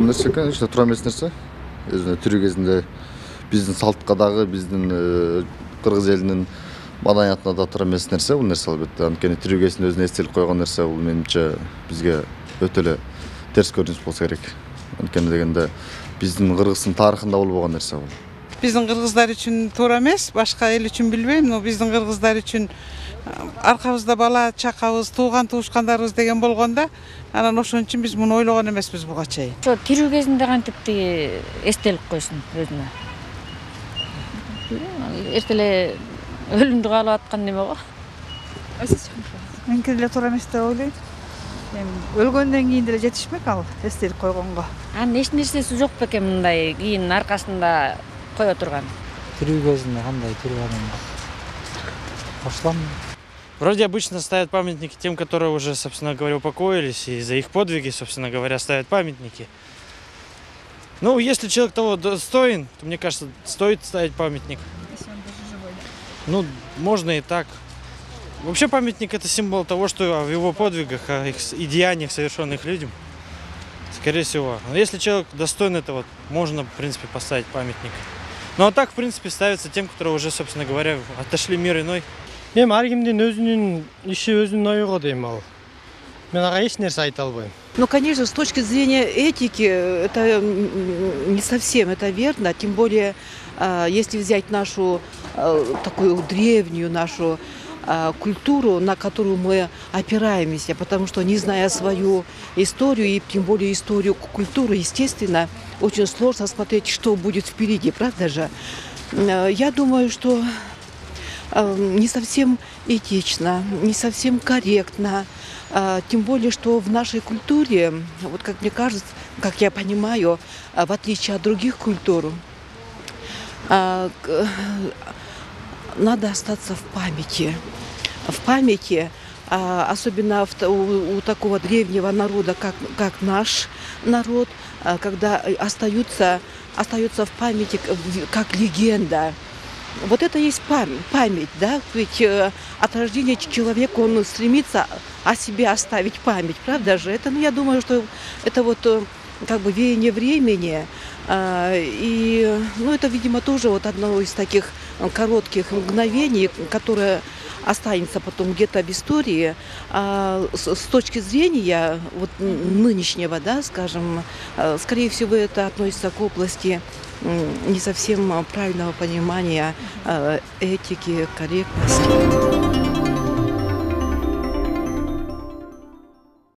Бул нерсе, конечно, туура эмес нерсе. Өзүнө тирүү кезинде биздин салтка дагы, биздин кыргыз элинин маданиятына да туура эмес нерсе бул нерсе албетте. Анткени тирүү кезинде өзүнө эстелик койгон нерсе бул менимче бизге өтө эле терс көрүнүш болсо керек. Анткени дегенде биздин Кыргыздын тарыхында болбогон нерсе бул. Биздин кыргыздар үчүн туура эмес, башка эл үчүн билбейм, но биздин кыргыздар үчүн аркабызда бала чакабыз, тууган туушкандарыбыз деген болгондо, анан ошон үчүн биз муну ойлогон эмеспиз буга чейин. Ошо тирүү кезинде кантип эстелик койсун өзүнө. Эртеле өлүмдү каалап аткан неме го. Меники деле туура эмес деп ойлойм. Өлгөндөн кийин деле жетишмек ал эстелик койгонго. Анын эч нерсеси жок бекен мындай кийин аркасында кое турган. Тирүү кезинде кандай тирүү адамга кошулам. Вроде обычно ставят памятники тем, которые уже, собственно говоря, упокоились, и за их подвиги, собственно говоря, ставят памятники. Ну, если человек того достоин, то, мне кажется, стоит ставить памятник. Если он даже живой. Ну, можно и так. Вообще памятник — это символ того, что в его подвигах, о их деяниях, совершенных людям, скорее всего. Но если человек достоин этого, можно, в принципе, поставить памятник. Ну, а так, в принципе, ставится тем, которые уже, собственно говоря, отошли в мир иной. Мен ар кимдин өзүнүн иши, өзүнүн ойго дейм ал. Мен ага эч нерсе айта албайм. Ну, конечно, с точки зрения этики, это не совсем это верно, тем более, если взять нашу такую древнюю нашу культуру, на которую мы опираемся, потому что, не зная свою историю, и тем более историю культуры, естественно, очень сложно смотреть, что будет впереди, правда же? Я думаю, что не совсем этично, не совсем корректно, тем более, что в нашей культуре, вот как мне кажется, как я понимаю, в отличие от других культур, надо остаться в памяти. В памяти, особенно у такого древнего народа, как наш народ, когда остается в памяти как легенда. Вот это есть память, да? Ведь от рождения человека он стремится о себе оставить память, правда же? Это, я думаю, что это вот как бы веяние времени. И, это, видимо, тоже вот одно из таких коротких мгновений, которое останется потом где-то в истории. С точки зрения вот нынешнего, да, скажем, скорее всего, это относится к области не совсем правильного понимания этики, корректности.